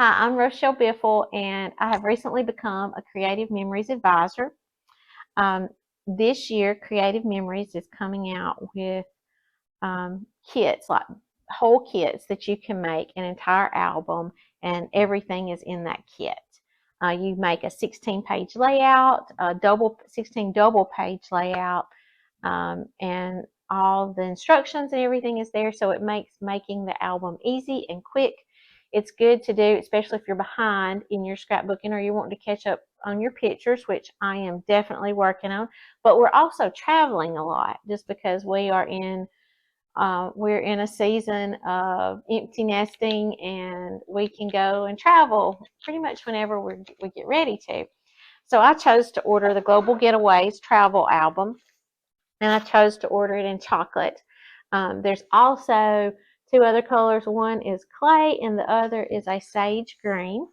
Hi, I'm Rochelle Biffle, and I have recently become a Creative Memories advisor. Um, this year, Creative Memories is coming out with kits, like whole kits that you can make an entire album, and everything is in that kit. You make a 16-page layout, a 16 double-page layout, and all the instructions and everything is there, so it makes making the album easy and quick. It's good to do, especially if you're behind in your scrapbooking or you want to catch up on your pictures, which I am definitely working on. But we're also traveling a lot just because we're in a season of empty nesting, and we can go and travel pretty much whenever we get ready to. So I chose to order the Global Getaways travel album, and I chose to order it in chocolate. There's also two other colors. One is clay and the other is a sage green.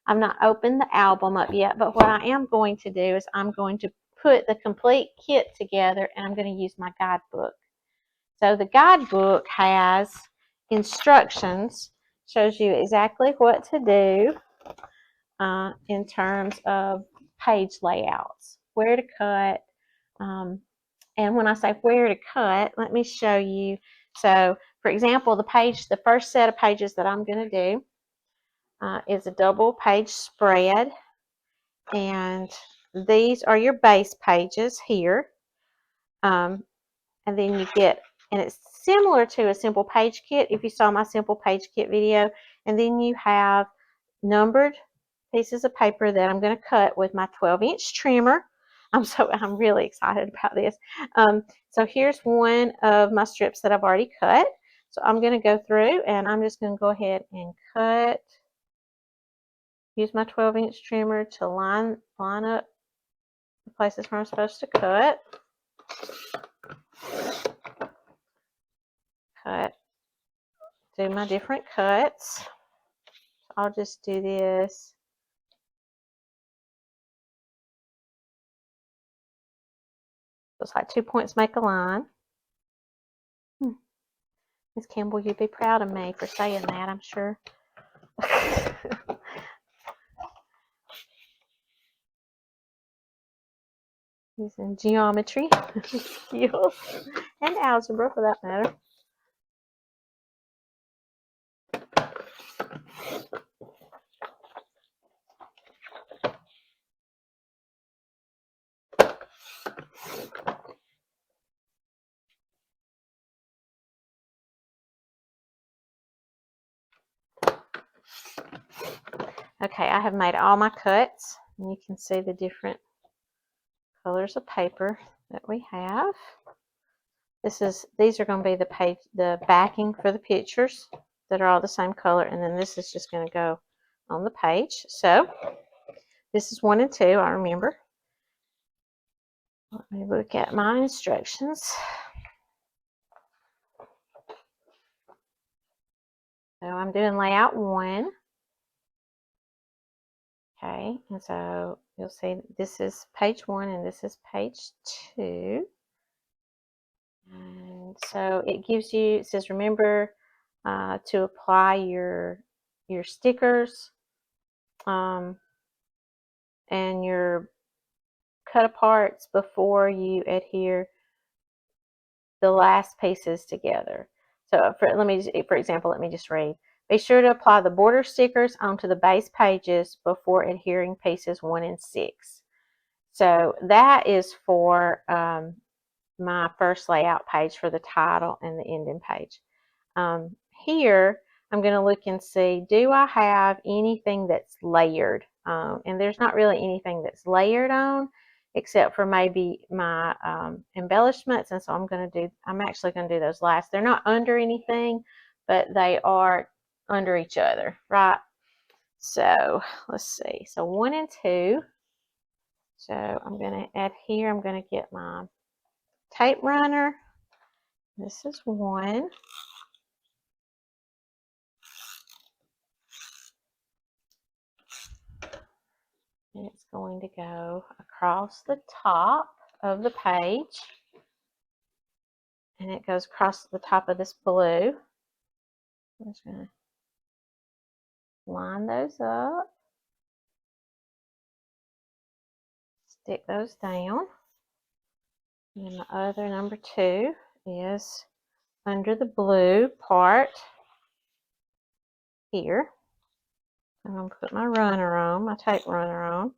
I've not opened the album up yet, but what I am going to do is I'm going to put the complete kit together, and I'm going to use my guidebook. So the guidebook has instructions, shows you exactly what to do in terms of page layouts, where to cut, and when I say where to cut, let me show you. So, for example, the first set of pages that I'm going to do is a double page spread, and these are your base pages here. And then you get, and it's similar to a simple page kit if you saw my simple page kit video. And then you have numbered pieces of paper that I'm going to cut with my 12-inch trimmer. I'm really excited about this. So here's one of my strips that I've already cut. So I'm going to go through and I'm just going to go ahead and cut. Use my 12-inch trimmer to line up the places where I'm supposed to cut. Do my different cuts. I'll just do this. Looks like 2 points make a line. Miss Campbell, you'd be proud of me for saying that, I'm sure. Using geometry skills and algebra for that matter. Okay, I have made all my cuts, and you can see the different colors of paper that we have. These are going to be the backing for the pictures that are all the same color, and then this is just going to go on the page. So this is 1 and 2, I remember. Let me look at my instructions. So I'm doing layout 1. Okay, and so you'll see this is page 1 and this is page 2. And so it gives you, it says remember to apply your stickers and your cut aparts before you adhere the last pieces together. So for example, let me just read. Be sure to apply the border stickers onto the base pages before adhering pieces 1 and 6. So that is for my first layout page for the title and the ending page. Here, I'm going to look and see, do I have anything that's layered? And there's not really anything that's layered on, except for maybe my embellishments. And so I'm actually going to do those last. They're not under anything, but they are under each other, right? So let's see. So 1 and 2. So I'm going to add here, I'm going to get my tape runner. This is 1. And it's going to go across the top of the page. And it goes across the top of this blue. I'm just going to line those up, stick those down. And then my other number 2 is under the blue part here. I'm going to put my runner on, my tape runner on.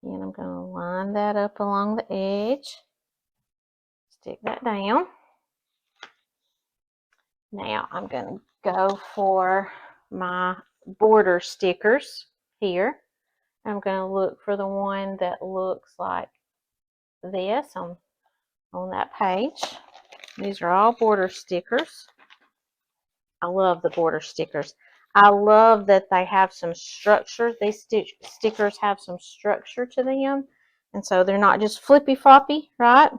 And I'm going to line that up along the edge. Stick that down. Now I'm going to go for my border stickers here. I'm going to look for the one that looks like this on that page. These are all border stickers. I love the border stickers. I love that they have some structure. These stickers have some structure to them. And so they're not just flippy floppy, right?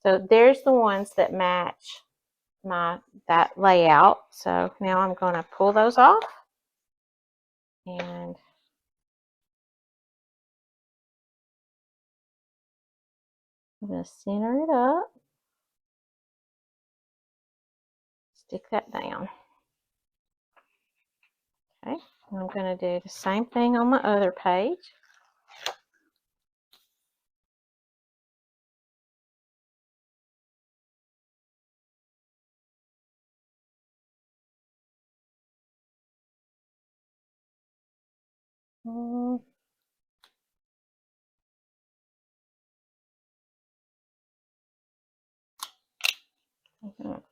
So there's the ones that match that layout. So now I'm going to pull those off. And I'm going to center it up. Stick that down. Okay, and I'm going to do the same thing on my other page. Mm-hmm. There we go.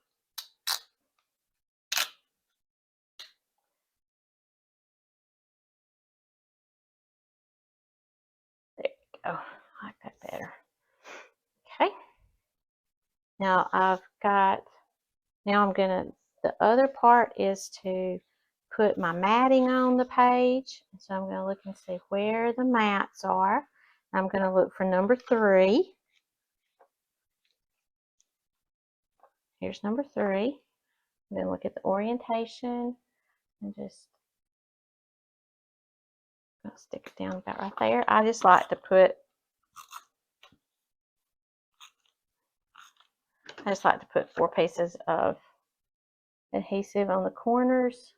I like that better. Okay. Now the other part is to put my matting on the page. So I'm going to look and see where the mats are. I'm going to look for number 3. Here's number 3. Then look at the orientation and just stick it down about right there. I just like to put 4 pieces of adhesive on the corners.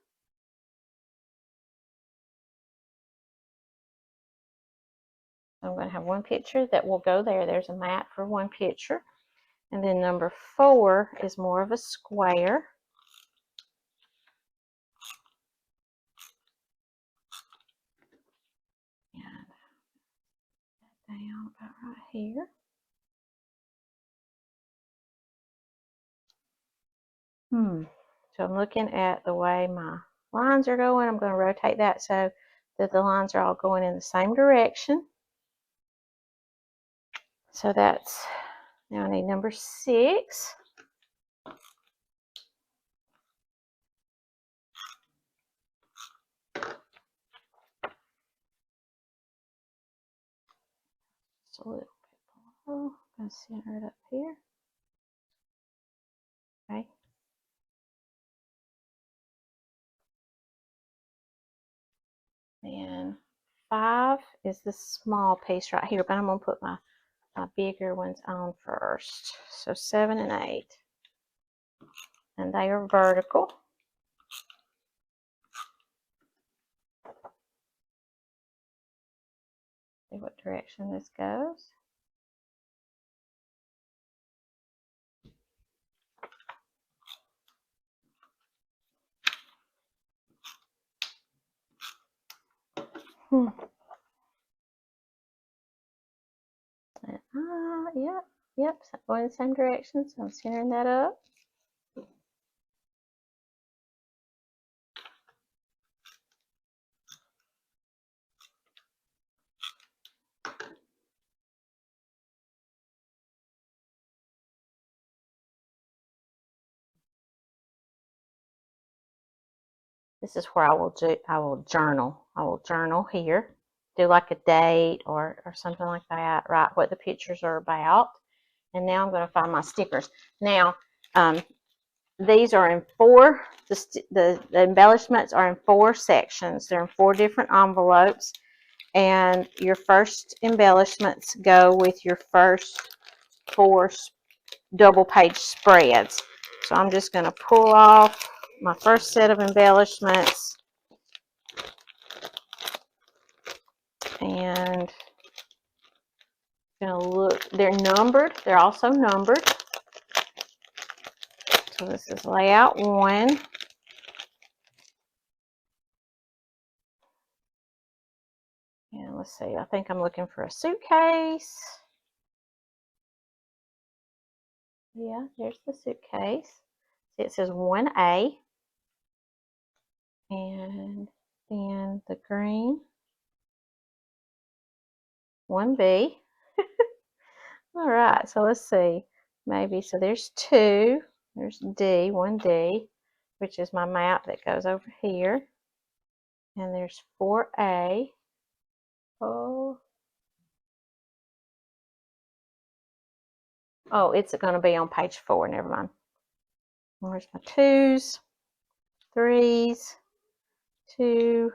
I'm going to have one picture that will go there. There's a mat for one picture. And then number 4 is more of a square. And down about right here. So I'm looking at the way my lines are going. I'm going to rotate that so that the lines are all going in the same direction. So that's, now I need number 6. Just a little bit below. I'm going to center it up here. Okay. And 5 is the small piece right here, but I'm going to put my bigger ones on first. So 7 and 8. And they are vertical. See what direction this goes. Yep, going in the same direction, so I'm centering that up. This is where I will journal. I will journal here, do like a date or something like that, write what the pictures are about. And now I'm going to find my stickers. Now, these are in four, the embellishments are in four sections. They're in four different envelopes. And your first embellishments go with your first four double page spreads. So I'm just going to pull off my first set of embellishments. And going to look, they're numbered. They're also numbered. So this is layout 1. And let's see, I think I'm looking for a suitcase. Yeah, there's the suitcase. See, it says 1A. And then the green 1B. All right, so let's see. Maybe, so there's 2. There's D, 1D, which is my map that goes over here. And there's 4A. Oh, it's going to be on page 4. Never mind. Where's my 2s, 3s, 2,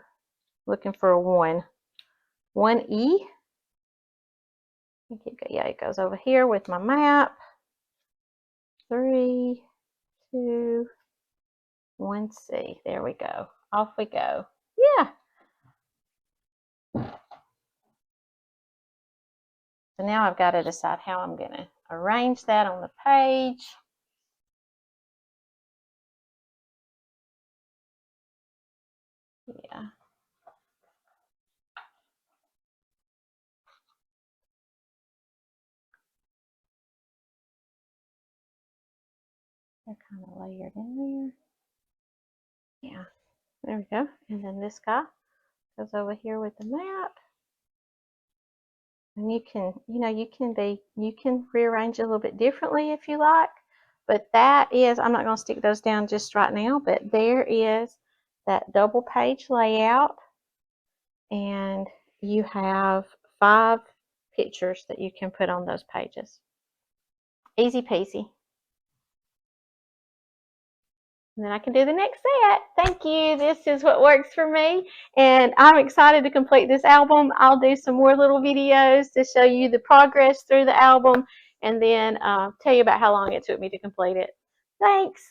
looking for a 1. 1E. Yeah, it goes over here with my map. 3, 2, 1C. There we go. Off we go. Yeah. So now I've got to decide how I'm going to arrange that on the page. Yeah. They're kind of layered in there. Yeah. There we go. And then this guy goes over here with the map. And you can, you can rearrange it a little bit differently if you like. But that is, I'm not going to stick those down just right now, but there is that double page layout. And you have 5 pictures that you can put on those pages. Easy peasy. And then I can do the next set. Thank you. This is what works for me. And I'm excited to complete this album. I'll do some more little videos to show you the progress through the album and then tell you about how long it took me to complete it. Thanks.